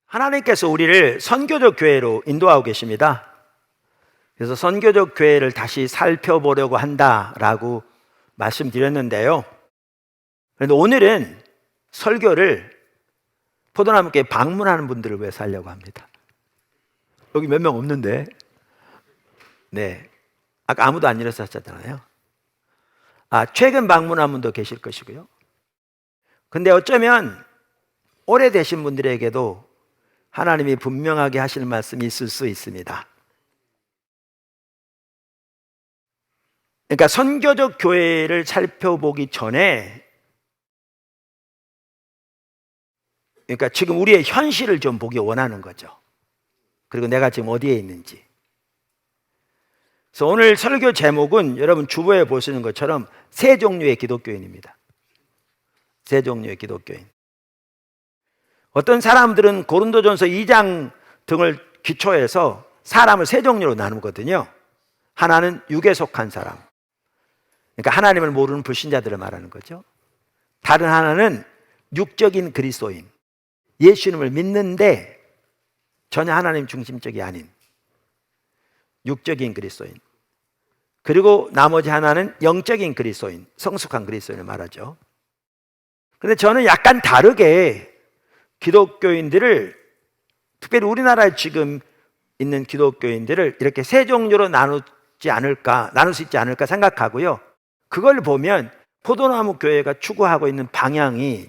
하나님께서 우리를 선교적 교회로 인도하고 계십니다. 그래서 선교적 교회를 다시 살펴보려고 한다라고 말씀드렸는데요. 그런데 오늘은 설교를 포도나무교회 방문하는 분들을 위해서 하려고 합니다. 여기 몇 명 없는데. 네. 아까 아무도 안 일어섰잖아요. 최근 방문한 분도 계실 것이고요. 근데 어쩌면 오래되신 분들에게도 하나님이 분명하게 하실 말씀이 있을 수 있습니다. 그러니까 선교적 교회를 살펴보기 전에, 그러니까 지금 우리의 현실을 좀 보기 원하는 거죠. 그리고 내가 지금 어디에 있는지. 그래서 오늘 설교 제목은 여러분 주보에 보시는 것처럼 세 종류의 기독교인입니다. 세 종류의 기독교인. 어떤 사람들은 고린도전서 2장 등을 기초해서 사람을 세 종류로 나누거든요. 하나는 육에 속한 사람, 그러니까 하나님을 모르는 불신자들을 말하는 거죠. 다른 하나는 육적인 그리스도인, 예수님을 믿는데 전혀 하나님 중심적이 아닌 육적인 그리스도인. 그리고 나머지 하나는 영적인 그리스도인, 성숙한 그리스도인을 말하죠. 그런데 저는 약간 다르게 기독교인들을, 특별히 우리나라에 지금 있는 기독교인들을 이렇게 세 종류로 나눌 수 있지 않을까 생각하고요. 그걸 보면 포도나무 교회가 추구하고 있는 방향이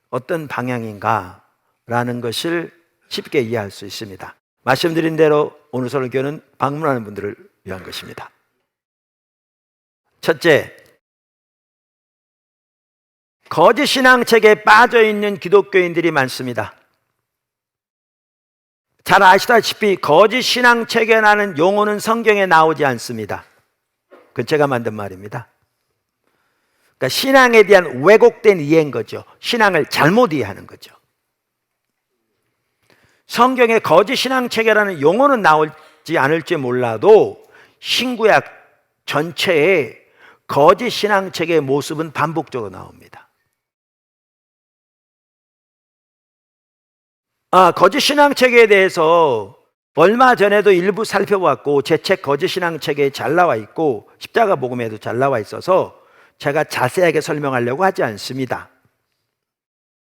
어떤 방향인가라는 것을 쉽게 이해할 수 있습니다. 말씀드린 대로 오늘 설교는 방문하는 분들을 위한 것입니다. 첫째, 거짓 신앙책에 빠져있는 기독교인들이 많습니다. 잘 아시다시피 거짓 신앙책이라는 용어는 성경에 나오지 않습니다. 그건 제가 만든 말입니다. 그러니까 신앙에 대한 왜곡된 이해인 거죠. 신앙을 잘못 이해하는 거죠. 성경에 거짓 신앙책이라는 용어는 나오지 않을지 몰라도 신구약 전체에 거짓 신앙책의 모습은 반복적으로 나옵니다. 거짓 신앙책에 대해서 얼마 전에도 일부 살펴봤고, 제 책 거짓 신앙책에 잘 나와 있고 십자가 복음에도 잘 나와 있어서 제가 자세하게 설명하려고 하지 않습니다.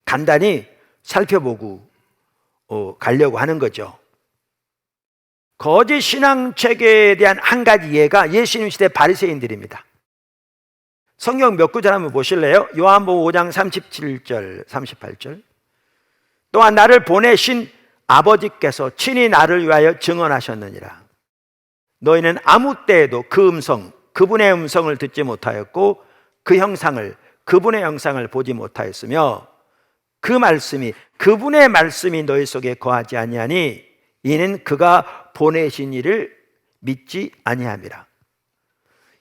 간단히 살펴보고 가려고 하는 거죠. 거짓 신앙책에 대한 한 가지 예가 예수님 시대 바리새인들입니다. 성경 몇 구절 한번 보실래요? 요한복음 5장 37절 38절. 또한 나를 보내신 아버지께서 친히 나를 위하여 증언하셨느니라. 너희는 아무 때에도 그분의 음성을 듣지 못하였고 그분의 형상을 보지 못하였으며 그분의 말씀이 너희 속에 거하지 아니하니 이는 그가 보내신 이를 믿지 아니함이라.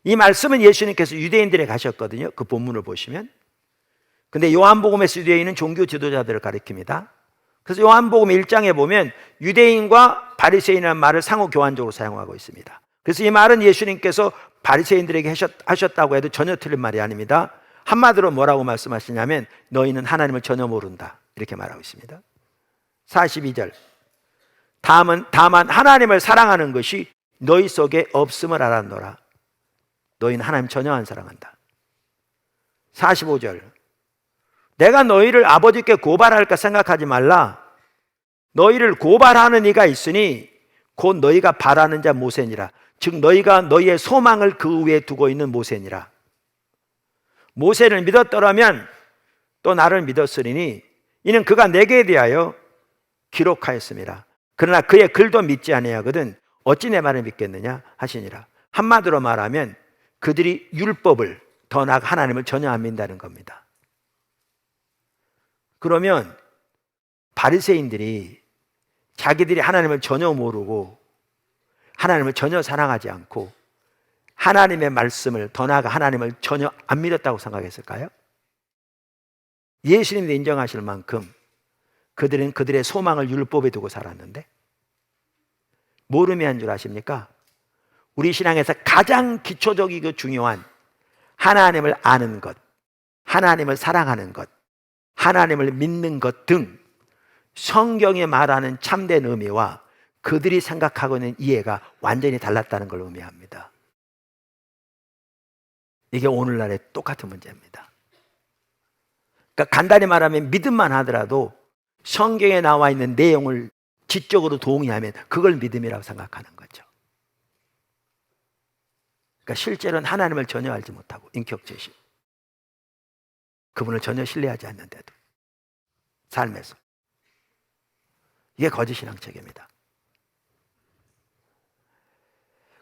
이 말씀은 예수님께서 유대인들에게 하셨거든요. 그 본문을 보시면. 근데 요한복음에서 유대인은 종교 지도자들을 가리킵니다. 그래서 요한복음 1장에 보면 유대인과 바리새인이라는 말을 상호 교환적으로 사용하고 있습니다. 그래서 이 말은 예수님께서 바리새인들에게 하셨다고 해도 전혀 틀린 말이 아닙니다. 한마디로 뭐라고 말씀하시냐면 너희는 하나님을 전혀 모른다, 이렇게 말하고 있습니다. 42절. 다만 하나님을 사랑하는 것이 너희 속에 없음을 알았노라. 너희는 하나님 전혀 안 사랑한다. 45절. 내가 너희를 아버지께 고발할까 생각하지 말라. 너희를 고발하는 이가 있으니 곧 너희가 바라는 자 모세니라. 즉 너희가 너희의 소망을 그 위에 두고 있는 모세니라. 모세를 믿었더라면 또 나를 믿었으리니 이는 그가 내게 대하여 기록하였습니다. 그러나 그의 글도 믿지 아니하거든 어찌 내 말을 믿겠느냐 하시니라. 한마디로 말하면 그들이 율법을, 더 나아가 하나님을 전혀 안 믿는다는 겁니다. 그러면 바리새인들이 자기들이 하나님을 전혀 모르고 하나님을 전혀 사랑하지 않고 하나님의 말씀을, 더 나아가 하나님을 전혀 안 믿었다고 생각했을까요? 예수님도 인정하실 만큼 그들은 그들의 소망을 율법에 두고 살았는데 모름이 한 줄 아십니까? 우리 신앙에서 가장 기초적이고 중요한 하나님을 아는 것, 하나님을 사랑하는 것, 하나님을 믿는 것 등 성경이 말하는 참된 의미와 그들이 생각하고 있는 이해가 완전히 달랐다는 걸 의미합니다. 이게 오늘날의 똑같은 문제입니다. 그러니까 간단히 말하면 믿음만 하더라도 성경에 나와 있는 내용을 지적으로 동의하면 그걸 믿음이라고 생각하는 거죠. 그러니까 실제로는 하나님을 전혀 알지 못하고 인격제심, 그분을 전혀 신뢰하지 않는데도 삶에서, 이게 거짓신앙 체계입니다.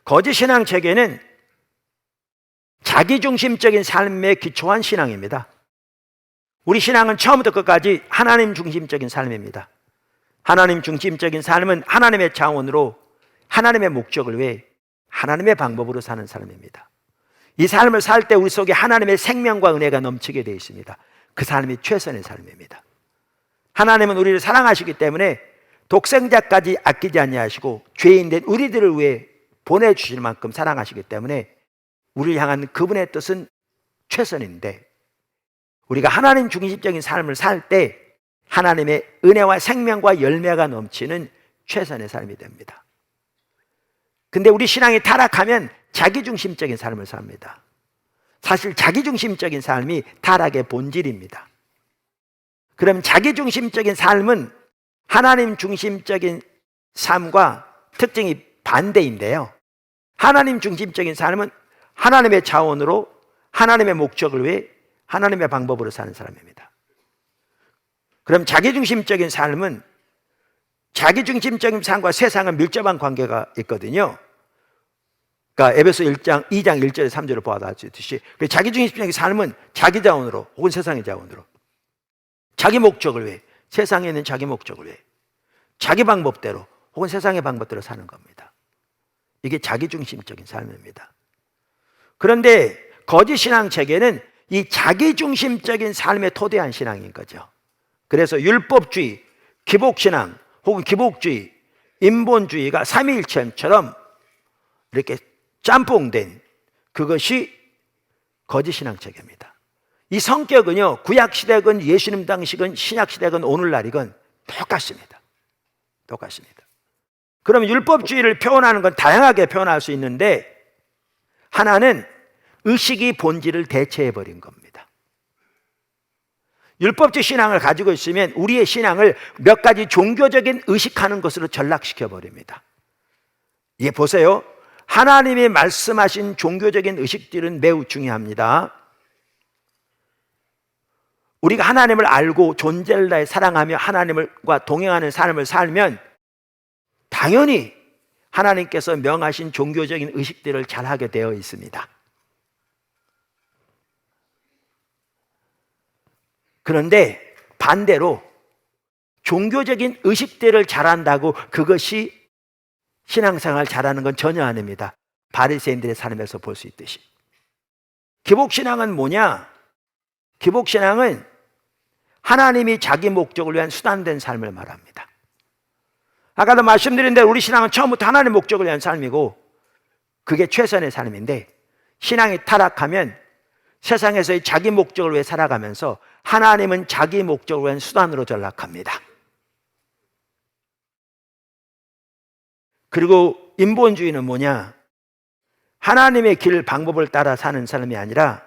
거짓신앙 체계는 자기중심적인 삶에 기초한 신앙입니다. 우리 신앙은 처음부터 끝까지 하나님 중심적인 삶입니다. 하나님 중심적인 삶은 하나님의 자원으로 하나님의 목적을 위해 하나님의 방법으로 사는 삶입니다. 이 삶을 살 때 우리 속에 하나님의 생명과 은혜가 넘치게 되어 있습니다. 그 삶이 최선의 삶입니다. 하나님은 우리를 사랑하시기 때문에 독생자까지 아끼지 아니하시고 죄인된 우리들을 위해 보내주실 만큼 사랑하시기 때문에 우리를 향한 그분의 뜻은 최선인데, 우리가 하나님 중심적인 삶을 살 때 하나님의 은혜와 생명과 열매가 넘치는 최선의 삶이 됩니다. 근데 우리 신앙이 타락하면 자기중심적인 삶을 삽니다. 사실 자기중심적인 삶이 타락의 본질입니다. 그럼 자기중심적인 삶은 하나님 중심적인 삶과 특징이 반대인데요. 하나님 중심적인 삶은 하나님의 자원으로 하나님의 목적을 위해 하나님의 방법으로 사는 사람입니다. 그럼 자기중심적인 삶은, 자기중심적인 삶과 세상은 밀접한 관계가 있거든요. 그러니까 에베소 2장 1절에 3절을 보아다시피 자기중심적인 삶은 자기 자원으로 혹은 세상의 자원으로 자기 목적을 위해, 세상에 있는 자기 목적을 위해 자기 방법대로 혹은 세상의 방법대로 사는 겁니다. 이게 자기중심적인 삶입니다. 그런데 거짓신앙 체계는 이 자기중심적인 삶에 토대한 신앙인 거죠. 그래서 율법주의, 기복신앙 혹은 기복주의, 인본주의가 삼위일체처럼 이렇게 짬뽕된 그것이 거짓신앙 체계입니다. 이 성격은요, 구약시대건 예수님 당시건 신약시대건 오늘날이건 똑같습니다. 똑같습니다. 그럼 율법주의를 표현하는 건 다양하게 표현할 수 있는데, 하나는 의식이 본질을 대체해버린 겁니다. 율법주의 신앙을 가지고 있으면 우리의 신앙을 몇 가지 종교적인 의식하는 것으로 전락시켜버립니다. 예, 보세요. 하나님이 말씀하신 종교적인 의식들은 매우 중요합니다. 우리가 하나님을 알고 존재를 다해 사랑하며 하나님과 동행하는 삶을 살면 당연히 하나님께서 명하신 종교적인 의식들을 잘하게 되어 있습니다. 그런데 반대로 종교적인 의식들을 잘한다고 그것이 신앙생활 잘하는 건 전혀 아닙니다. 바리새인들의 삶에서 볼 수 있듯이. 기복신앙은 뭐냐? 기복신앙은 하나님이 자기 목적을 위한 수단된 삶을 말합니다. 아까도 말씀드린 대로 우리 신앙은 처음부터 하나님의 목적을 위한 삶이고 그게 최선의 삶인데, 신앙이 타락하면 세상에서의 자기 목적을 위해 살아가면서 하나님은 자기 목적을 위한 수단으로 전락합니다. 그리고 인본주의는 뭐냐? 하나님의 길, 방법을 따라 사는 사람이 아니라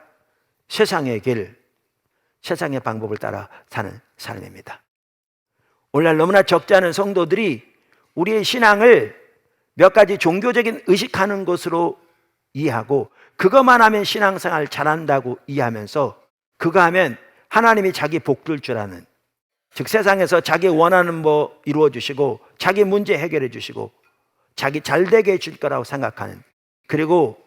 세상의 길, 세상의 방법을 따라 사는 사람입니다. 오늘날 너무나 적지 않은 성도들이 우리의 신앙을 몇 가지 종교적인 의식하는 것으로 이해하고 그것만 하면 신앙생활 잘한다고 이해하면서 그거 하면 하나님이 자기 복 줄 줄 아는, 즉 세상에서 자기 원하는 뭐 이루어 주시고 자기 문제 해결해 주시고 자기 잘되게 해줄 거라고 생각하는, 그리고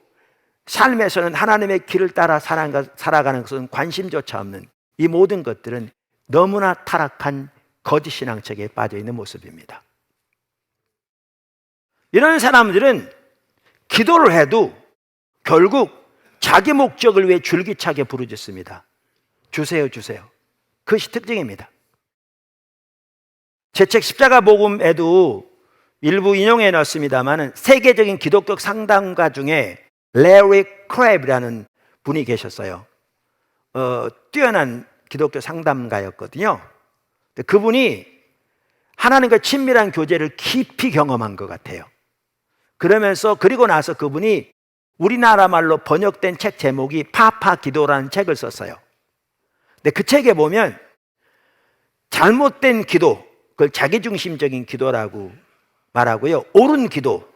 삶에서는 하나님의 길을 따라 살아가는 것은 관심조차 없는 이 모든 것들은 너무나 타락한 거짓신앙책에 빠져있는 모습입니다. 이런 사람들은 기도를 해도 결국 자기 목적을 위해 줄기차게 부르짖습니다. 주세요, 주세요. 그것이 특징입니다. 제 책 십자가 복음에도 일부 인용해 놨습니다만 세계적인 기독교 상담가 중에 레리 크랩이라는 분이 계셨어요. 뛰어난 기독교 상담가였거든요. 그분이 하나님과 친밀한 교제를 깊이 경험한 것 같아요. 그러면서 그리고 나서 그분이 우리나라 말로 번역된 책 제목이 파파 기도라는 책을 썼어요. 근데 그 책에 보면 잘못된 기도, 그걸 자기중심적인 기도라고 말하고요. 옳은 기도,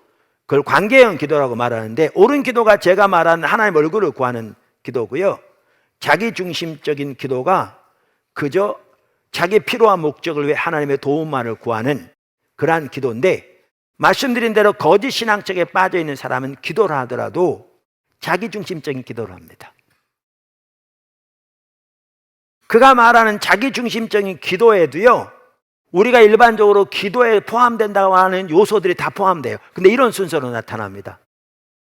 그걸 관계형 기도라고 말하는데, 옳은 기도가 제가 말하는 하나님 얼굴을 구하는 기도고요. 자기중심적인 기도가 그저 자기 필요한 목적을 위해 하나님의 도움만을 구하는 그러한 기도인데, 말씀드린 대로 거짓 신앙책에 빠져 있는 사람은 기도를 하더라도 자기중심적인 기도를 합니다. 그가 말하는 자기중심적인 기도에도요, 우리가 일반적으로 기도에 포함된다고 하는 요소들이 다 포함돼요. 근데 이런 순서로 나타납니다.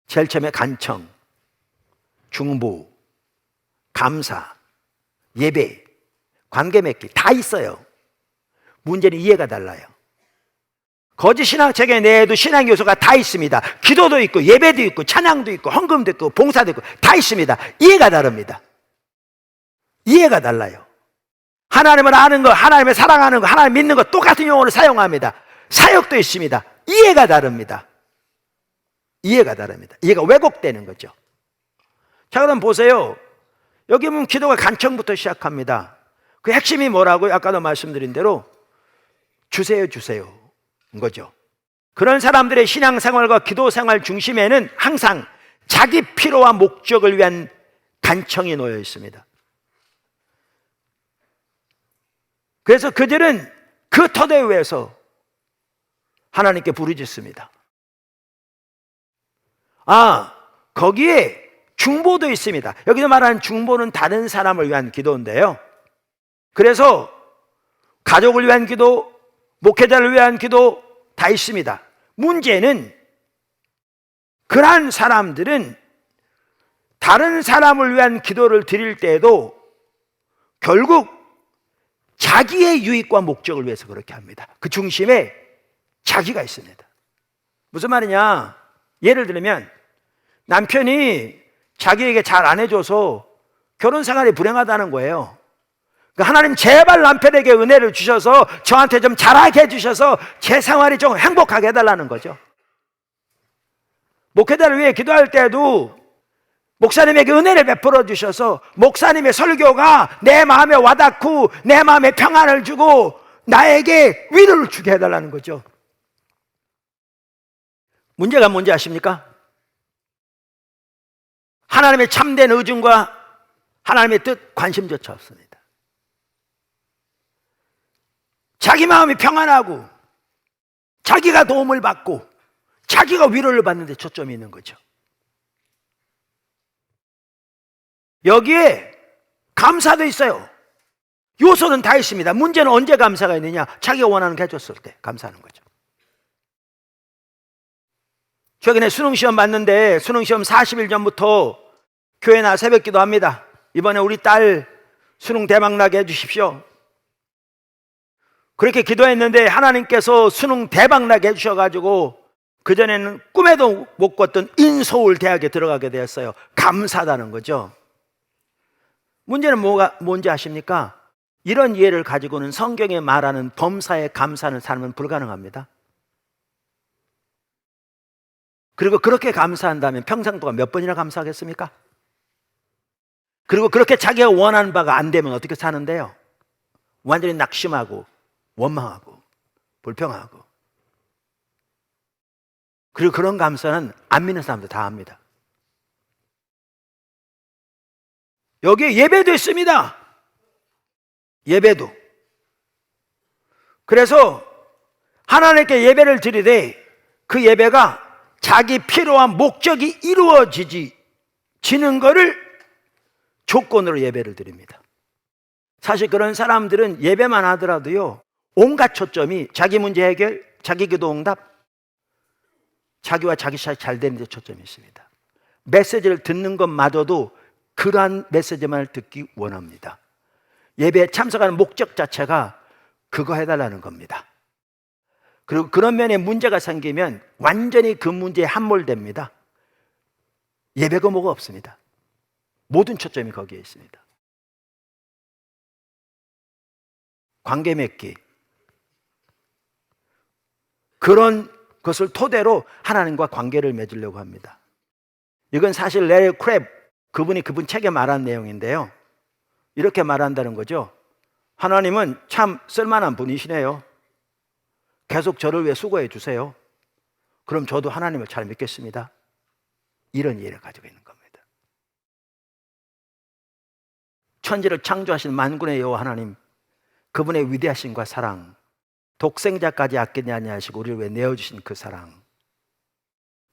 제일 처음에 간청, 중보, 감사, 예배, 관계 맺기 다 있어요. 문제는 이해가 달라요. 거짓 신앙책에 내에도 신앙 요소가 다 있습니다. 기도도 있고 예배도 있고 찬양도 있고 헌금도 있고 봉사도 있고 다 있습니다. 이해가 다릅니다. 이해가 달라요. 하나님을 아는 거, 하나님을 사랑하는 거, 하나님 믿는 거 똑같은 용어를 사용합니다. 사역도 있습니다. 이해가 다릅니다. 이해가 다릅니다. 이해가 왜곡되는 거죠. 자, 그럼 보세요. 여기 보면 기도가 간청부터 시작합니다. 그 핵심이 뭐라고요? 아까도 말씀드린 대로 주세요, 주세요 인 거죠. 그런 사람들의 신앙생활과 기도생활 중심에는 항상 자기 필요와 목적을 위한 간청이 놓여 있습니다. 그래서 그들은 그 터대 위에서 하나님께 부르짖습니다. 거기에 중보도 있습니다. 여기서 말하는 중보는 다른 사람을 위한 기도인데요. 그래서 가족을 위한 기도, 목회자를 위한 기도 다 있습니다. 문제는 그러한 사람들은 다른 사람을 위한 기도를 드릴 때에도 결국 자기의 유익과 목적을 위해서 그렇게 합니다. 그 중심에 자기가 있습니다. 무슨 말이냐? 예를 들면 남편이 자기에게 잘 안 해줘서 결혼 생활이 불행하다는 거예요. 그러니까 하나님 제발 남편에게 은혜를 주셔서 저한테 좀 잘하게 해주셔서 제 생활이 좀 행복하게 해달라는 거죠. 목회자를 위해 기도할 때도 목사님에게 은혜를 베풀어 주셔서 목사님의 설교가 내 마음에 와닿고 내 마음에 평안을 주고 나에게 위로를 주게 해달라는 거죠. 문제가 뭔지 아십니까? 하나님의 참된 의중과 하나님의 뜻, 관심조차 없습니다. 자기 마음이 평안하고 자기가 도움을 받고 자기가 위로를 받는 데 초점이 있는 거죠. 여기에 감사도 있어요. 요소는 다 있습니다. 문제는 언제 감사가 있느냐? 자기가 원하는 게 해줬을 때 감사하는 거죠. 최근에 수능시험 봤는데 수능시험 40일 전부터 교회 나 새벽기도 합니다. 이번에 우리 딸 수능 대박나게 해주십시오. 그렇게 기도했는데 하나님께서 수능 대박나게 해주셔가지고 그전에는 꿈에도 못 꿨던 인서울 대학에 들어가게 되었어요. 감사하다는 거죠. 문제는 뭔지 아십니까? 이런 이해를 가지고는 성경에 말하는 범사에 감사하는 삶은 불가능합니다. 그리고 그렇게 감사한다면 평생 동안 몇 번이나 감사하겠습니까? 그리고 그렇게 자기가 원하는 바가 안 되면 어떻게 사는데요? 완전히 낙심하고 원망하고 불평하고. 그리고 그런 감사는 안 믿는 사람들 다 합니다. 여기에 예배도 있습니다. 예배도. 그래서 하나님께 예배를 드리되 그 예배가 자기 필요한 목적이 이루어지는 것을 조건으로 예배를 드립니다. 사실 그런 사람들은 예배만 하더라도요, 온갖 초점이 자기 문제 해결, 자기 기도 응답, 자기와 자기 사이 잘 되는 데 초점이 있습니다. 메시지를 듣는 것마저도 그러한 메시지만을 듣기 원합니다. 예배에 참석하는 목적 자체가 그거 해달라는 겁니다. 그리고 그런 면에 문제가 생기면 완전히 그 문제에 함몰됩니다. 예배가 뭐가 없습니다. 모든 초점이 거기에 있습니다. 관계 맺기. 그런 것을 토대로 하나님과 관계를 맺으려고 합니다. 이건 사실 레리 크랩 그분 책에 말한 내용인데요. 이렇게 말한다는 거죠. 하나님은 참 쓸만한 분이시네요. 계속 저를 위해 수고해 주세요. 그럼 저도 하나님을 잘 믿겠습니다. 이런 이해를 가지고 있는 겁니다. 천지를 창조하신 만군의 여호와 하나님, 그분의 위대하심과 사랑, 독생자까지 아끼지 아니하시고 우리를 위해 내어주신 그 사랑,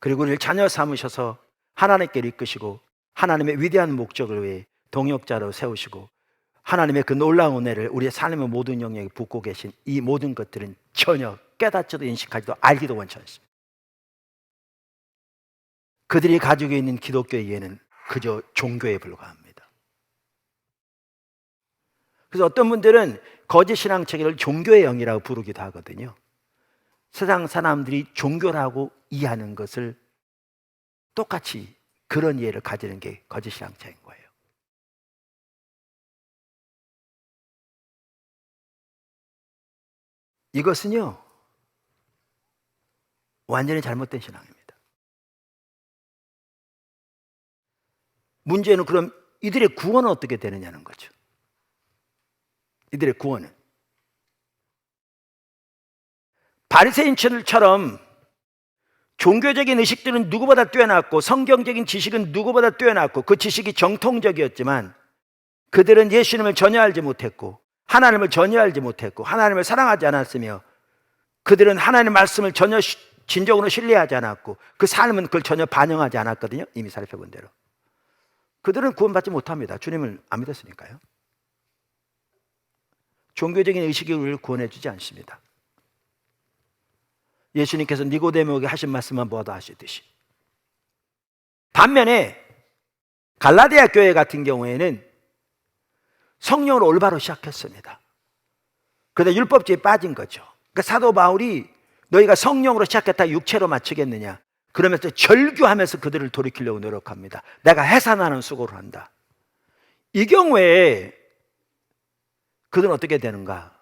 그리고 우리를 자녀 삼으셔서 하나님께로 이끄시고 하나님의 위대한 목적을 위해 동역자로 세우시고 하나님의 그 놀라운 은혜를 우리의 삶의 모든 영역에 붓고 계신 이 모든 것들은 전혀 깨닫지도 인식하지도 알기도 원치 않습니다. 그들이 가지고 있는 기독교의 이해는 그저 종교에 불과합니다. 그래서 어떤 분들은 거짓 신앙 체계를 종교의 영이라고 부르기도 하거든요. 세상 사람들이 종교라고 이해하는 것을 똑같이 그런 이해를 가지는 게 거짓 신앙 체계인 거예요. 이것은요, 완전히 잘못된 신앙입니다. 문제는 그럼 이들의 구원은 어떻게 되느냐는 거죠. 이들의 구원은 바리새인들처럼 종교적인 의식들은 누구보다 뛰어났고 성경적인 지식은 누구보다 뛰어났고 그 지식이 정통적이었지만 그들은 예수님을 전혀 알지 못했고 하나님을 전혀 알지 못했고 하나님을 사랑하지 않았으며 그들은 하나님의 말씀을 전혀 진정으로 신뢰하지 않았고 그 삶은 그걸 전혀 반영하지 않았거든요. 이미 살펴본 대로 그들은 구원받지 못합니다. 주님을 안 믿었으니까요. 종교적인 의식이 우리를 구원해 주지 않습니다. 예수님께서 니고데모에게 하신 말씀만 보아도 아시듯이. 반면에 갈라디아 교회 같은 경우에는 성령으로 올바로 시작했습니다. 그런데 율법주의에 빠진 거죠. 그러니까 사도 바울이 너희가 성령으로 시작했다 육체로 마치겠느냐, 그러면서 절규하면서 그들을 돌이키려고 노력합니다. 내가 해산하는 수고를 한다. 이 경우에 그들은 어떻게 되는가?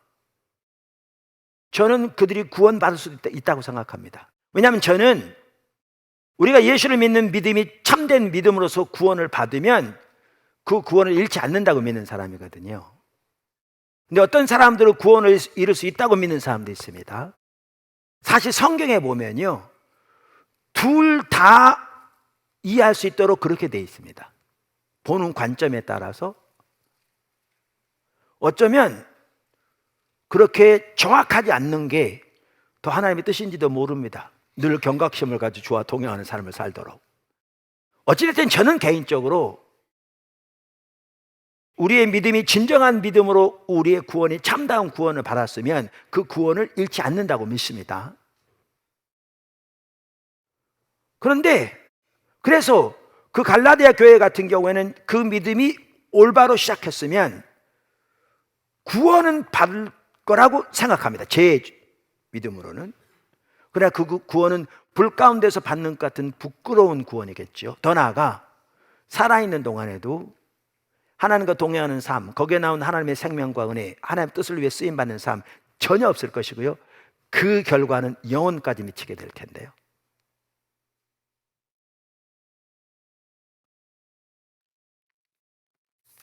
저는 그들이 구원받을 수 있다고 생각합니다. 왜냐하면 저는 우리가 예수를 믿는 믿음이 참된 믿음으로서 구원을 받으면 그 구원을 잃지 않는다고 믿는 사람이거든요. 근데 어떤 사람들은 구원을 잃을 수 있다고 믿는 사람도 있습니다. 사실 성경에 보면요, 둘 다 이해할 수 있도록 그렇게 돼 있습니다. 보는 관점에 따라서 어쩌면 그렇게 정확하지 않는 게 더 하나님의 뜻인지도 모릅니다. 늘 경각심을 가지고 주와 동행하는 삶을 살도록. 어찌됐든 저는 개인적으로 우리의 믿음이 진정한 믿음으로 우리의 구원이 참다운 구원을 받았으면 그 구원을 잃지 않는다고 믿습니다. 그런데 그래서 그 갈라디아 교회 같은 경우에는 그 믿음이 올바로 시작했으면 구원은 받을 거라고 생각합니다. 제 믿음으로는. 그러나 그 구원은 불 가운데서 받는 것 같은 부끄러운 구원이겠죠. 더 나아가 살아있는 동안에도 하나님과 동행하는 삶, 거기에 나온 하나님의 생명과 은혜, 하나님의 뜻을 위해 쓰임받는 삶 전혀 없을 것이고요. 그 결과는 영혼까지 미치게 될 텐데요.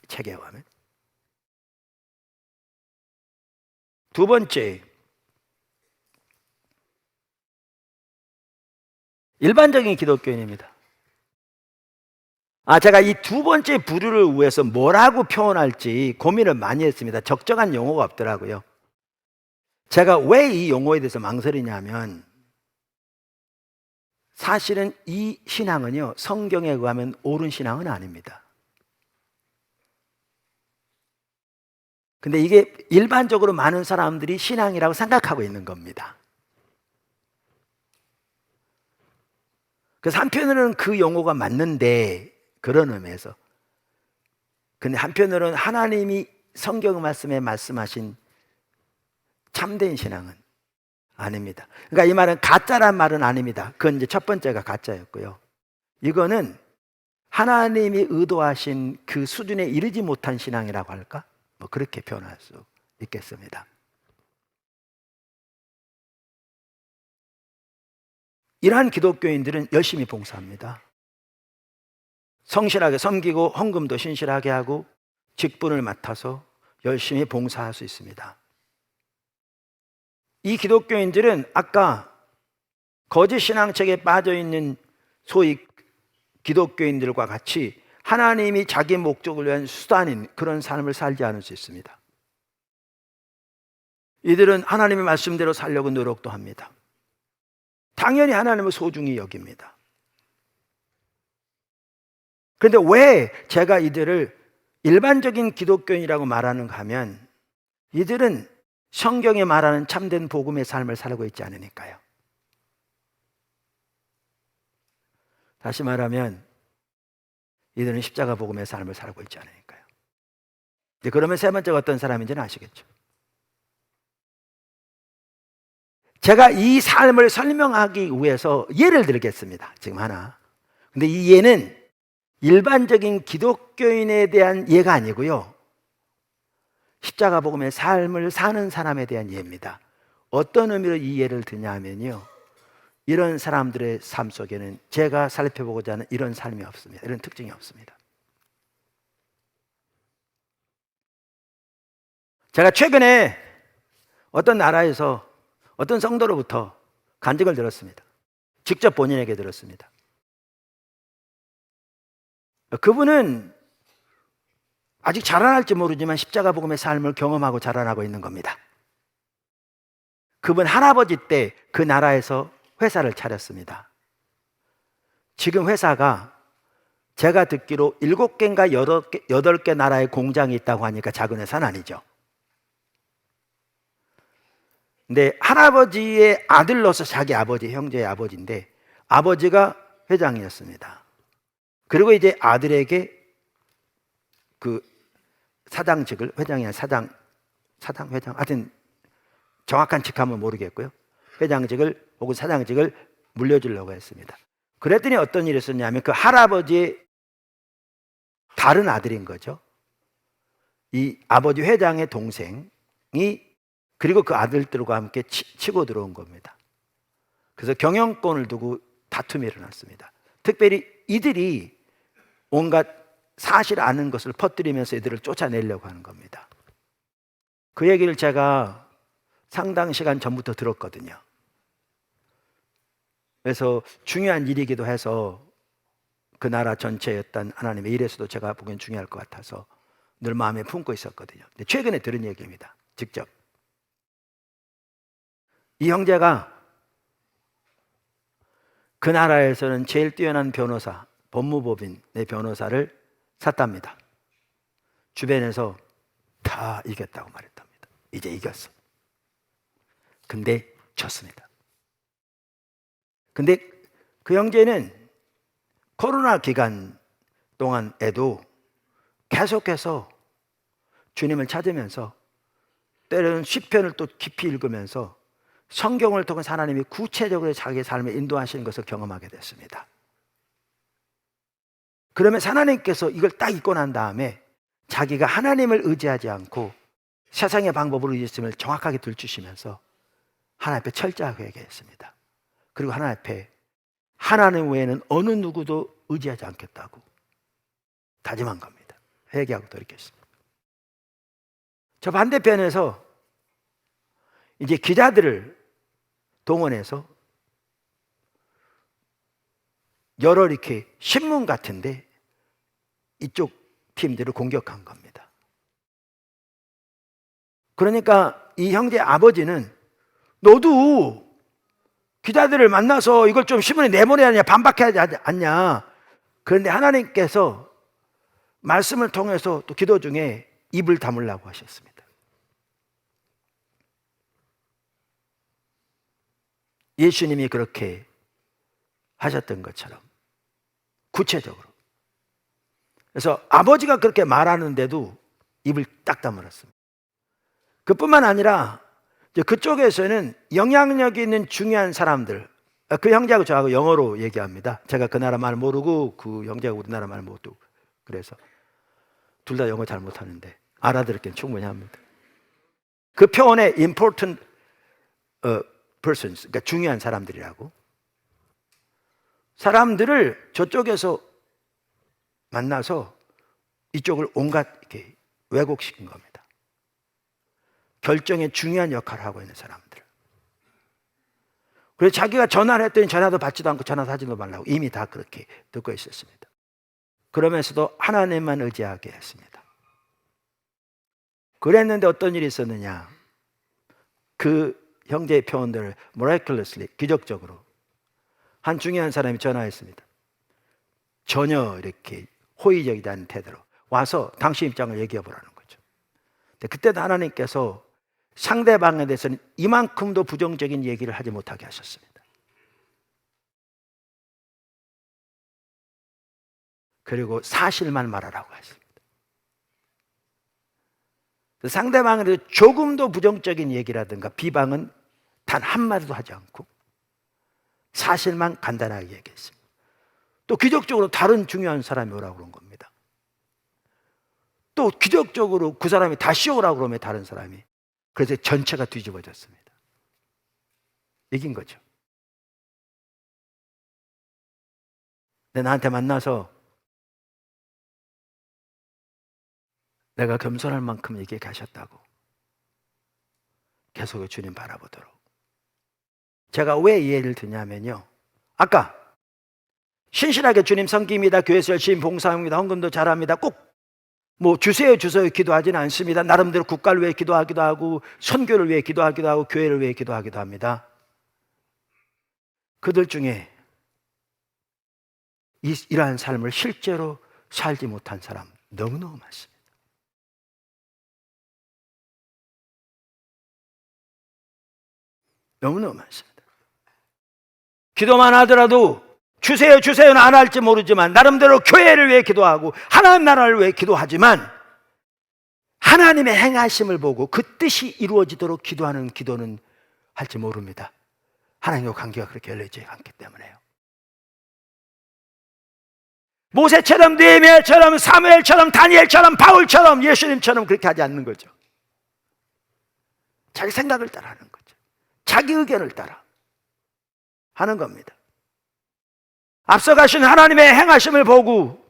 책에 의하면. 두 번째, 일반적인 기독교인입니다. 제가 이 두 번째 부류를 위해서 뭐라고 표현할지 고민을 많이 했습니다. 적정한 용어가 없더라고요. 제가 왜 이 용어에 대해서 망설이냐면 사실은 이 신앙은요, 성경에 의하면 옳은 신앙은 아닙니다. 근데 이게 일반적으로 많은 사람들이 신앙이라고 생각하고 있는 겁니다. 그래서 한편으로는 그 용어가 맞는데 그런 의미에서, 근데 한편으로는 하나님이 성경 말씀에 말씀하신 참된 신앙은 아닙니다. 그러니까 이 말은 가짜란 말은 아닙니다. 그건 이제 첫 번째가 가짜였고요. 이거는 하나님이 의도하신 그 수준에 이르지 못한 신앙이라고 할까? 뭐 그렇게 표현할 수 있겠습니다. 이러한 기독교인들은 열심히 봉사합니다. 성실하게 섬기고 헌금도 신실하게 하고 직분을 맡아서 열심히 봉사할 수 있습니다. 이 기독교인들은 아까 거짓 신앙책에 빠져 있는 소위 기독교인들과 같이 하나님이 자기 목적을 위한 수단인 그런 삶을 살지 않을 수 있습니다. 이들은 하나님의 말씀대로 살려고 노력도 합니다. 당연히 하나님을 소중히 여깁니다. 그런데 왜 제가 이들을 일반적인 기독교인이라고 말하는가 하면 이들은 성경에 말하는 참된 복음의 삶을 살고 있지 않으니까요. 다시 말하면 이들은 십자가 복음의 삶을 살고 있지 않으니까요. 그러면 세 번째가 어떤 사람인지는 아시겠죠? 제가 이 삶을 설명하기 위해서 예를 들겠습니다. 지금 하나. 근데 이 예는 일반적인 기독교인에 대한 예가 아니고요. 십자가 복음의 삶을 사는 사람에 대한 예입니다. 어떤 의미로 이 예를 드냐 하면요. 이런 사람들의 삶 속에는 제가 살펴보고자 하는 이런 삶이 없습니다. 이런 특징이 없습니다. 제가 최근에 어떤 나라에서 어떤 성도로부터 간증을 들었습니다. 직접 본인에게 들었습니다. 그분은 아직 자라날지 모르지만 십자가 복음의 삶을 경험하고 자라나고 있는 겁니다. 그분 할아버지 때 그 나라에서 회사를 차렸습니다. 지금 회사가 제가 듣기로 7개인가 8개 나라의 공장이 있다고 하니까 작은 회사는 아니죠. 근데 할아버지의 아들로서 자기 아버지, 형제의 아버지인데 아버지가 회장이었습니다. 그리고 이제 아들에게 그 사장직을, 회장이 아니라 사장, 회장, 하여튼 정확한 직함은 모르겠고요. 회장직을 혹은 사장직을 물려주려고 했습니다. 그랬더니 어떤 일이 있었냐면 그 할아버지의 다른 아들인 거죠. 이 아버지 회장의 동생이 그리고 그 아들들과 함께 치고 들어온 겁니다. 그래서 경영권을 두고 다툼이 일어났습니다. 특별히 이들이 온갖 사실 아는 것을 퍼뜨리면서 이들을 쫓아내려고 하는 겁니다. 그 얘기를 제가 상당 시간 전부터 들었거든요. 그래서 중요한 일이기도 해서 그 나라 전체의 어떤 하나님의 일에서도 제가 보기엔 중요할 것 같아서 늘 마음에 품고 있었거든요. 근데 최근에 들은 얘기입니다. 직접. 이 형제가 그 나라에서는 제일 뛰어난 변호사, 법무법인의 변호사를 샀답니다. 주변에서 다 이겼다고 말했답니다. 이제 이겼어. 근데 졌습니다. 근데 그 형제는 코로나 기간 동안에도 계속해서 주님을 찾으면서 때로는 시편을 또 깊이 읽으면서 성경을 통해서 하나님이 구체적으로 자기의 삶을 인도하시는 것을 경험하게 됐습니다. 그러면서 하나님께서 이걸 딱 읽고 난 다음에 자기가 하나님을 의지하지 않고 세상의 방법으로 의지했음을 정확하게 들추시면서 하나님 앞에 철저하게 회개했습니다. 그리고 하나님 앞에 하나님 외에는 어느 누구도 의지하지 않겠다고 다짐한 겁니다. 회개하고 돌이켰습니다. 저 반대편에서 이제 기자들을 동원해서 여러 이렇게 신문 같은데 이쪽 팀들을 공격한 겁니다. 그러니까 이 형제 아버지는 너도 기자들을 만나서 이걸 좀 신문에 내보내야 하냐, 반박해야 하지 않냐. 그런데 하나님께서 말씀을 통해서 또 기도 중에 입을 다물라고 하셨습니다. 예수님이 그렇게 하셨던 것처럼 구체적으로. 그래서 아버지가 그렇게 말하는데도 입을 딱 다물었습니다. 그뿐만 아니라 그쪽에서는 영향력이 있는 중요한 사람들, 그 형제하고 저하고 영어로 얘기합니다. 제가 그 나라 말 모르고 그 형제하고 우리나라 말 모르고 그래서 둘 다 영어 잘 못하는데 알아들었기는 충분히 합니다. 그 표현에 important persons, 그러니까 중요한 사람들이라고. 사람들을 저쪽에서 만나서 이쪽을 온갖 이렇게 왜곡시킨 겁니다. 결정에 중요한 역할을 하고 있는 사람들. 그래서 자기가 전화를 했더니 전화도 받지도 않고 전화 하지도 말라고 이미 다 그렇게 듣고 있었습니다. 그러면서도 하나님만 의지하게 했습니다. 그랬는데 어떤 일이 있었느냐? 그 형제의 표현들을 miraculously, 기적적으로 한 중요한 사람이 전화했습니다. 전혀 이렇게 호의적이지 않은 태도로 와서 당신 입장을 얘기해 보라는 거죠. 근데 그때도 하나님께서 상대방에 대해서는 이만큼도 부정적인 얘기를 하지 못하게 하셨습니다. 그리고 사실만 말하라고 했습니다. 상대방에 대해서 조금도 부정적인 얘기라든가 비방은 단 한마디도 하지 않고 사실만 간단하게 얘기했습니다. 또 기적적으로 다른 중요한 사람이 오라고 그런 겁니다. 또 기적적으로 그 사람이 다시 오라고 그러면 다른 사람이, 그래서 전체가 뒤집어졌습니다. 이긴 거죠. 근데 나한테 만나서 내가 겸손할 만큼 얘기해 가셨다고 계속 주님 바라보도록. 제가 왜 이 예를 드냐면요, 아까 신실하게 주님 섬깁니다, 교회에서 열심히 봉사합니다, 헌금도 잘합니다, 꼭 뭐 주세요 기도하지는 않습니다. 나름대로 국가를 위해 기도하기도 하고 선교를 위해 기도하기도 하고 교회를 위해 기도하기도 합니다. 그들 중에 이러한 삶을 실제로 살지 못한 사람 너무너무 많습니다. 너무너무 많습니다. 기도만 하더라도 주세요는 안 할지 모르지만 나름대로 교회를 위해 기도하고 하나님 나라를 위해 기도하지만 하나님의 행하심을 보고 그 뜻이 이루어지도록 기도하는 기도는 할지 모릅니다. 하나님과 관계가 그렇게 열려있지 않기 때문에요. 모세처럼 느헤미야처럼 사무엘처럼 다니엘처럼 바울처럼 예수님처럼 그렇게 하지 않는 거죠. 자기 생각을 따라 하는 거죠. 자기 의견을 따라 하는 겁니다. 앞서가신 하나님의 행하심을 보고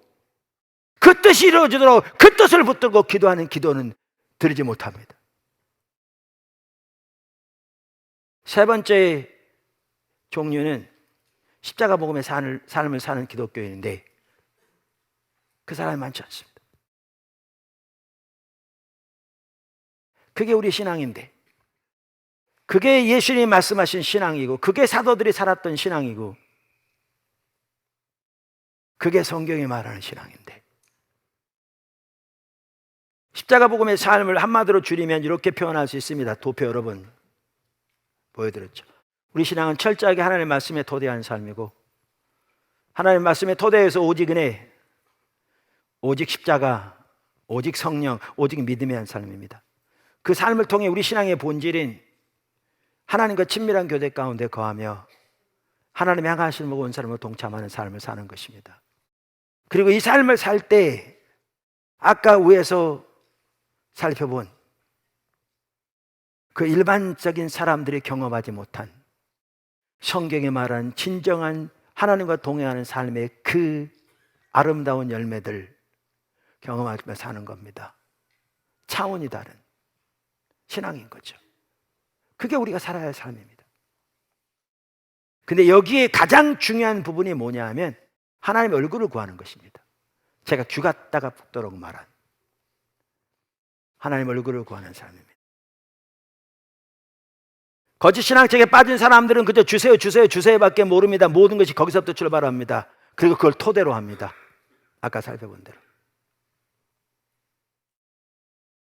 그 뜻이 이루어지도록 그 뜻을 붙들고 기도하는 기도는 드리지 못합니다. 세 번째 종류는 십자가 복음의 삶을 사는 기독교인인데 그 사람이 많지 않습니다. 그게 우리 신앙인데, 그게 예수님이 말씀하신 신앙이고, 그게 사도들이 살았던 신앙이고, 그게 성경이 말하는 신앙인데, 십자가 복음의 삶을 한마디로 줄이면 이렇게 표현할 수 있습니다. 도표 여러 번 보여드렸죠. 우리 신앙은 철저하게 하나님의 말씀에 토대한 삶이고, 하나님의 말씀에 토대해서 오직 은혜, 오직 십자가, 오직 성령, 오직 믿음의 한 삶입니다. 그 삶을 통해 우리 신앙의 본질인 하나님과 친밀한 교제 가운데 거하며 하나님의 향하심을 보고 온 사람으로 동참하는 삶을 사는 것입니다. 그리고 이 삶을 살 때 아까 위에서 살펴본 그 일반적인 사람들이 경험하지 못한 성경에 말하는 진정한 하나님과 동행하는 삶의 그 아름다운 열매들 경험하며 사는 겁니다. 차원이 다른 신앙인 거죠. 그게 우리가 살아야 할 삶입니다. 근데 여기에 가장 중요한 부분이 뭐냐 하면 하나님의 얼굴을 구하는 것입니다. 제가 귀 갖다가 붙도록 말한 하나님의 얼굴을 구하는 삶입니다. 거짓 신앙책에 빠진 사람들은 그저 주세요밖에 모릅니다. 모든 것이 거기서부터 출발합니다. 그리고 그걸 토대로 합니다. 아까 살펴본 대로.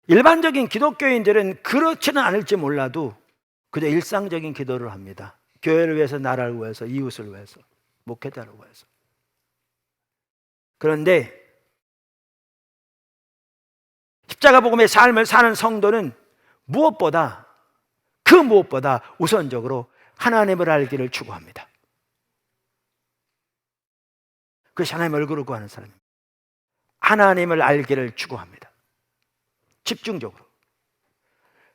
일반적인 기독교인들은 그렇지는 않을지 몰라도 그저 일상적인 기도를 합니다. 교회를 위해서, 나라를 위해서, 이웃을 위해서, 목회자를 위해서. 그런데 십자가 복음의 삶을 사는 성도는 무엇보다 우선적으로 하나님을 알기를 추구합니다. 그것이 하나님의 얼굴을 구하는 사람입니다. 하나님을 알기를 추구합니다. 집중적으로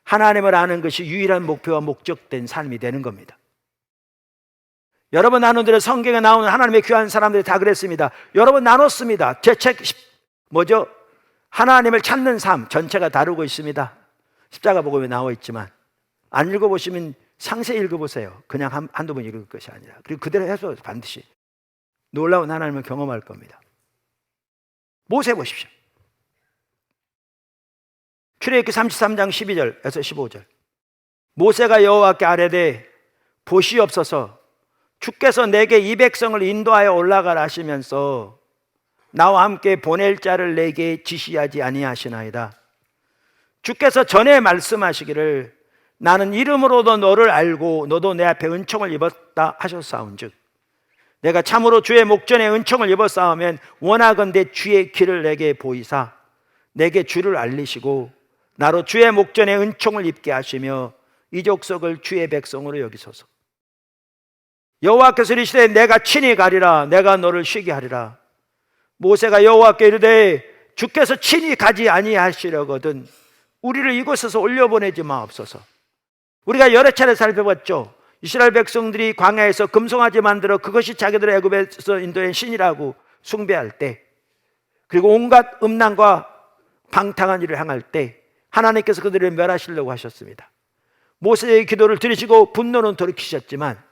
하나님을 아는 것이 유일한 목표와 목적된 삶이 되는 겁니다. 여러 번 나누들의 성경에 나오는 하나님의 귀한 사람들이 다 그랬습니다. 여러 번 나눴습니다. 제 책 뭐죠? 하나님을 찾는 삶 전체가 다루고 있습니다. 십자가 복음에 나와 있지만 안 읽어보시면 상세히 읽어보세요. 그냥 한두 번 읽을 것이 아니라. 그리고 그대로 해서 반드시 놀라운 하나님을 경험할 겁니다. 모세 보십시오. 출애굽기 33장 12절에서 15절. 모세가 여호와께 아뢰되 보시옵소서, 주께서 내게 이 백성을 인도하여 올라가라 하시면서 나와 함께 보낼 자를 내게 지시하지 아니하시나이다. 주께서 전에 말씀하시기를 나는 이름으로도 너를 알고 너도 내 앞에 은총을 입었다 하셨사온즉 내가 참으로 주의 목전에 은총을 입었사오면 원하건대 주의 길을 내게 보이사 내게 주를 알리시고 나로 주의 목전에 은총을 입게 하시며 이 족속을 주의 백성으로 여기소서. 여호와께서 이르시되 내가 친히 가리라. 내가 너를 쉬게 하리라. 모세가 여호와께 이르되 주께서 친히 가지 아니하시려거든 우리를 이곳에서 올려보내지 마옵소서. 우리가 여러 차례 살펴봤죠. 이스라엘 백성들이 광야에서 금송아지 만들어 그것이 자기들의 애굽에서 인도한 신이라고 숭배할 때, 그리고 온갖 음란과 방탕한 일을 행할 때 하나님께서 그들을 멸하시려고 하셨습니다. 모세의 기도를 들으시고 분노는 돌이키셨지만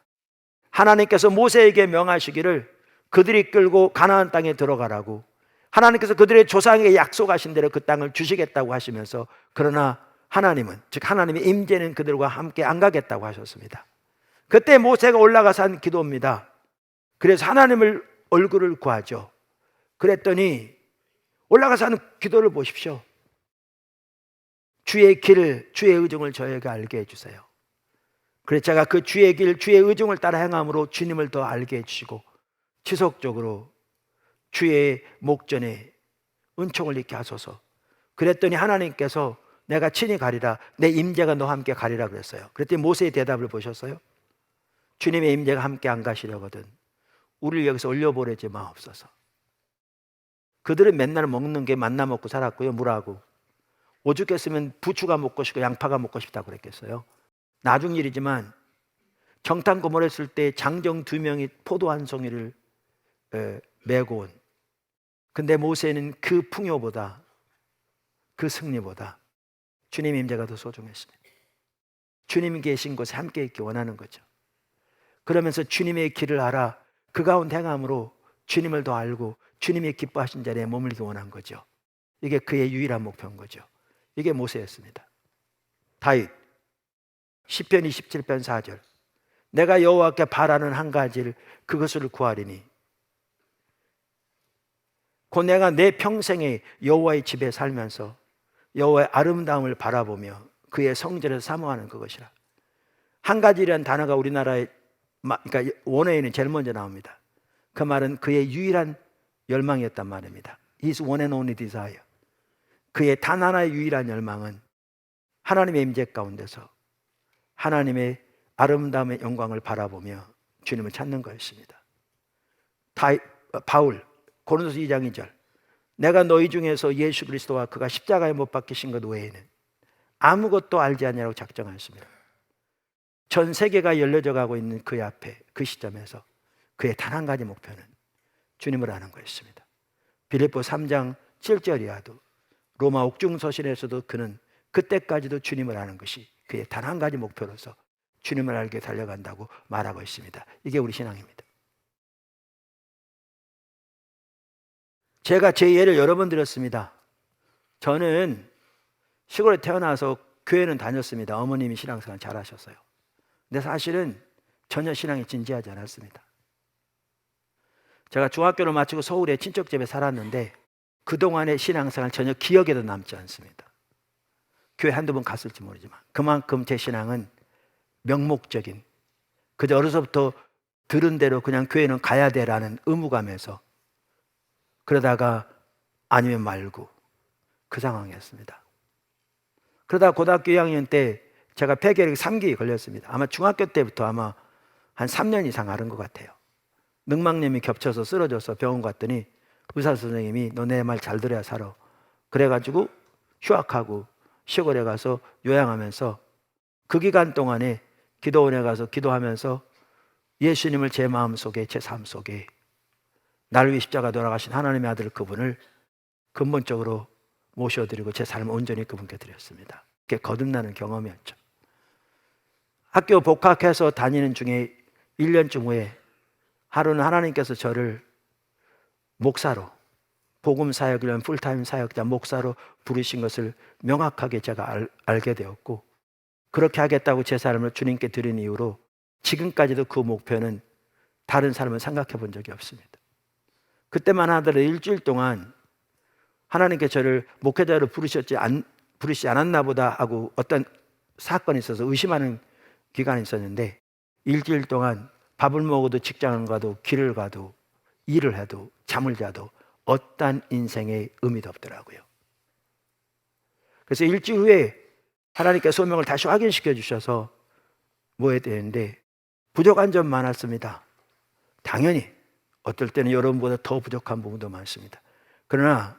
하나님께서 모세에게 명하시기를 그들이 끌고 가나안 땅에 들어가라고, 하나님께서 그들의 조상에게 약속하신 대로 그 땅을 주시겠다고 하시면서, 그러나 하나님은, 즉 하나님의 임재는 그들과 함께 안 가겠다고 하셨습니다. 그때 모세가 올라가서 한 기도입니다. 그래서 하나님을 얼굴을 구하죠. 그랬더니 올라가서 하는 기도를 보십시오. 주의 길을, 주의 의중을 저에게 알게 해주세요. 그래서 제가 그 주의 길, 주의 의중을 따라 행함으로 주님을 더 알게 해주시고 지속적으로 주의 목전에 은총을 입게 하소서. 그랬더니 하나님께서 내가 친히 가리라, 내 임재가 너와 함께 가리라 그랬어요. 그랬더니 모세의 대답을 보셨어요? 주님의 임재가 함께 안 가시려거든 우리를 여기서 올려보내지 마옵소서. 그들은 맨날 먹는 게 만나 먹고 살았고요, 물하고. 오죽했으면 부추가 먹고 싶고 양파가 먹고 싶다고 그랬겠어요. 나중 일이지만 정탐 고문했을 때 장정 2명이 포도 한 송이를 메고 온. 근데 모세는 그 풍요보다, 그 승리보다 주님의 임재가 더 소중했습니다. 주님이 계신 곳에 함께 있기 원하는 거죠. 그러면서 주님의 길을 알아 그 가운데 행함으로 주님을 더 알고 주님의 기뻐하신 자리에 머물기 원한 거죠. 이게 그의 유일한 목표인 거죠. 이게 모세였습니다. 다윗 시편 27편 4절. 내가 여호와께 바라는 한 가지를 그것을 구하리니 곧 내가 내 평생에 여호와의 집에 살면서 여호와의 아름다움을 바라보며 그의 성전을 사모하는 그것이라. 한 가지라는 단어가 우리나라에, 그러니까 원어에는 제일 먼저 나옵니다. 그 말은 그의 유일한 열망이었단 말입니다. His one and only desire. 그의 단 하나의 유일한 열망은 하나님의 임재 가운데서 하나님의 아름다움의 영광을 바라보며 주님을 찾는 거였습니다. 바울 고린도서 2장 2절. 내가 너희 중에서 예수 그리스도와 그가 십자가에 못 박히신 것 외에는 아무것도 알지 않냐고 작정하였습니다. 전 세계가 열려져 가고 있는 그의 앞에, 그 시점에서 그의 단 한 가지 목표는 주님을 아는 거였습니다. 빌립보 3장 7절이야도 로마 옥중서신에서도 그는 그때까지도 주님을 아는 것이 그의 단 한 가지 목표로서 주님을 알게 달려간다고 말하고 있습니다. 이게 우리 신앙입니다. 제가 제 예를 여러 번 들었습니다. 저는 시골에 태어나서 교회는 다녔습니다. 어머님이 신앙생활 잘하셨어요. 근데 사실은 전혀 신앙이 진지하지 않았습니다. 제가 중학교를 마치고 서울에 친척 집에 살았는데 그동안의 신앙생활 전혀 기억에도 남지 않습니다. 교회 한두 번 갔을지 모르지만 그만큼 제 신앙은 명목적인, 그저 어려서부터 들은 대로 그냥 교회는 가야 돼라는 의무감에서 그러다가 아니면 말고 그 상황이었습니다. 그러다 고등학교 2학년 때 제가 폐결핵 3기 걸렸습니다. 아마 중학교 때부터 아마 한 3년 이상 앓은 것 같아요. 늑막염이 겹쳐서 쓰러져서 병원 갔더니 의사 선생님이 너 내 말 잘 들어야 살아. 그래가지고 휴학하고 시골에 가서 요양하면서 그 기간 동안에 기도원에 가서 기도하면서 예수님을 제 마음속에, 제 삶 속에 나를 위해 십자가 돌아가신 하나님의 아들 그분을 근본적으로 모셔드리고 제 삶을 온전히 그분께 드렸습니다. 그게 거듭나는 경험이었죠. 학교 복학해서 다니는 중에 1년쯤 후에 하루는 하나님께서 저를 목사로, 복음 사역을 위한 풀타임 사역자 목사로 부르신 것을 명확하게 제가 알게 되었고, 그렇게 하겠다고 제 삶을 주님께 드린 이후로 지금까지도 그 목표는 다른 삶을 생각해 본 적이 없습니다. 그때만 하더라도 일주일 동안 하나님께 저를 목회자로 부르시지 않았나 보다 하고 어떤 사건이 있어서 의심하는 기간이 있었는데, 일주일 동안 밥을 먹어도 직장을 가도 길을 가도 일을 해도 잠을 자도 어떤 인생의 의미도 없더라고요. 그래서 일주일 후에 하나님께 소명을 다시 확인시켜 주셔서 뭐 해야 되는데, 부족한 점 많았습니다. 당연히 어떨 때는 여러분보다 더 부족한 부분도 많습니다. 그러나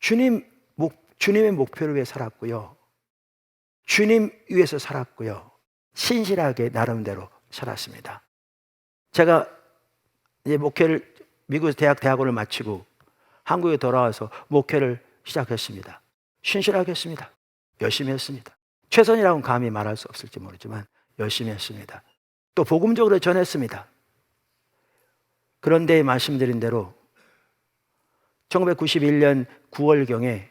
주님의 목표를 위해 살았고요, 주님 위해서 살았고요, 신실하게 나름대로 살았습니다. 제가 이제 목회를 미국에서 대학원을 마치고 한국에 돌아와서 목회를 시작했습니다. 신실하게 했습니다. 열심히 했습니다. 최선이라고는 감히 말할 수 없을지 모르지만 열심히 했습니다. 또 복음적으로 전했습니다. 그런데 말씀드린 대로 1991년 9월경에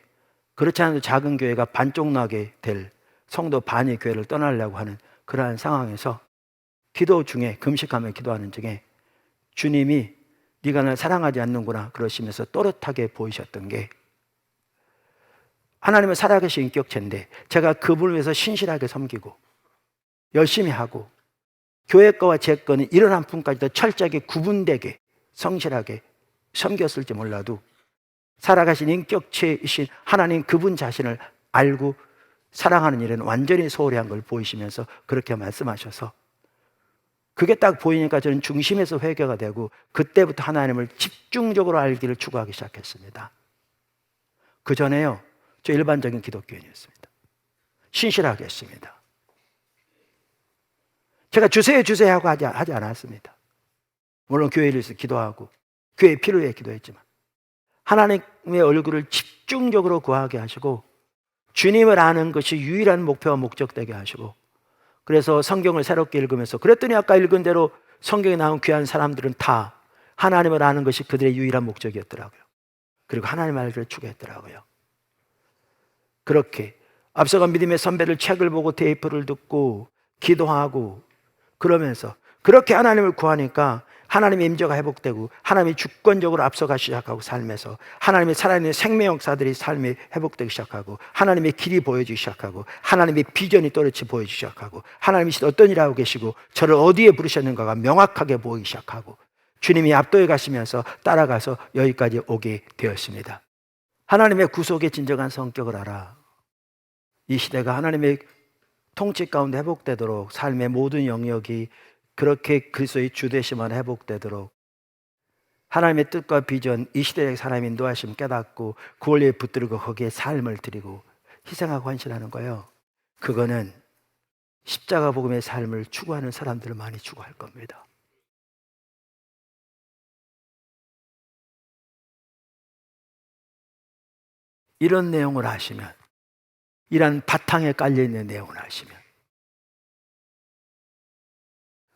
그렇지 않아도 작은 교회가 반쪽 나게 될 성도 반이 교회를 떠나려고 하는 그러한 상황에서 기도 중에, 금식하며 기도하는 중에 주님이 네가 날 사랑하지 않는구나 그러시면서 또렷하게 보이셨던 게, 하나님은 살아계신 인격체인데 제가 그분을 위해서 신실하게 섬기고 열심히 하고 교회 거와 제 거는 이런 한 푼까지도 철저하게 구분되게 성실하게 섬겼을지 몰라도 살아가신 인격체이신 하나님 그분 자신을 알고 사랑하는 일에는 완전히 소홀히 한 걸 보이시면서 그렇게 말씀하셔서, 그게 딱 보이니까 저는 중심에서 회개가 되고 그때부터 하나님을 집중적으로 알기를 추구하기 시작했습니다. 그 전에요, 저 일반적인 기독교인이었습니다. 신실하게 했습니다. 제가 주세요 하고 하지 않았습니다. 물론 교회를 위해서 기도하고 교회의 필요에 위해 기도했지만 하나님의 얼굴을 집중적으로 구하게 하시고 주님을 아는 것이 유일한 목표와 목적 되게 하시고, 그래서 성경을 새롭게 읽으면서, 그랬더니 아까 읽은 대로 성경에 나온 귀한 사람들은 다 하나님을 아는 것이 그들의 유일한 목적이었더라고요. 그리고 하나님 알기를 추구했더라고요. 그렇게 앞서간 믿음의 선배들 책을 보고 테이프를 듣고 기도하고 그러면서 그렇게 하나님을 구하니까 하나님의 임재가 회복되고 하나님이 주권적으로 앞서가기 시작하고, 삶에서 하나님의 살아있는 생명 역사들이 삶에 회복되기 시작하고 하나님의 길이 보여지기 시작하고 하나님의 비전이 또렷이 보여지기 시작하고 하나님이 어떤 일을 하고 계시고 저를 어디에 부르셨는가가 명확하게 보이기 시작하고 주님이 압도해 가시면서 따라가서 여기까지 오게 되었습니다. 하나님의 구속의 진정한 성격을 알아 이 시대가 하나님의 통치 가운데 회복되도록, 삶의 모든 영역이 그렇게 그리스도의 주되심 안에 회복되도록 하나님의 뜻과 비전, 이 시대의 하나님의 인도하심 깨닫고 그 원리에 붙들고 거기에 삶을 드리고 희생하고 헌신하는 거예요. 그거는 십자가 복음의 삶을 추구하는 사람들을 많이 추구할 겁니다. 이런 내용을 아시면, 이런 바탕에 깔려있는 내용을 아시면,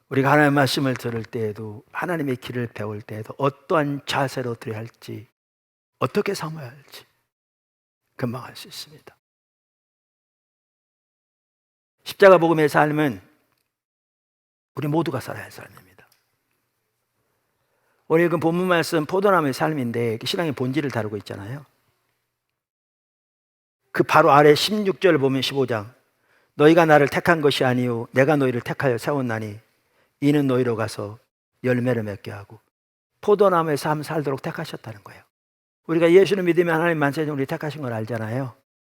우리가 하나님의 말씀을 들을 때에도, 하나님의 길을 배울 때에도 어떠한 자세로 들어야 할지, 어떻게 삼아야 할지 금방 알 수 있습니다. 십자가 복음의 삶은 우리 모두가 살아야 할 삶입니다. 오늘 읽은 본문 말씀 포도나무의 삶인데 신앙의 본질을 다루고 있잖아요. 그 바로 아래 16절 보면 15장, 너희가 나를 택한 것이 아니요 내가 너희를 택하여 세웠나니 이는 너희로 가서 열매를 맺게 하고, 포도나무의 삶 살도록 택하셨다는 거예요. 우리가 예수를 믿으면 하나님 만세전 우리 택하신 걸 알잖아요.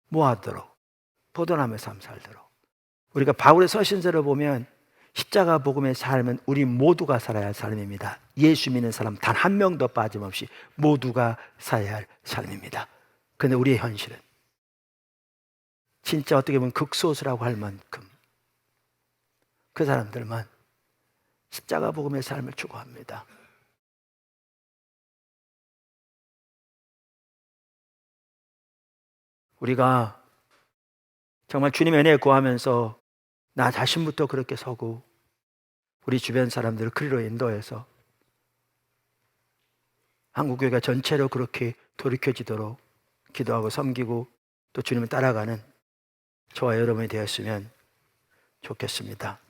뭐 하도록? 포도나무의 삶 살도록. 우리가 바울의 서신서를 보면 십자가 복음의 삶은 우리 모두가 살아야 할 삶입니다. 예수 믿는 사람 단 한 명도 빠짐없이 모두가 살아야 할 삶입니다. 그런데 우리의 현실은 진짜 어떻게 보면 극소수라고 할 만큼 그 사람들만 십자가 복음의 삶을 추구합니다. 우리가 정말 주님의 은혜 구하면서 나 자신부터 그렇게 서고 우리 주변 사람들을 그리로 인도해서 한국교회가 전체로 그렇게 돌이켜지도록 기도하고 섬기고 또 주님을 따라가는 저와 여러분이 되었으면 좋겠습니다.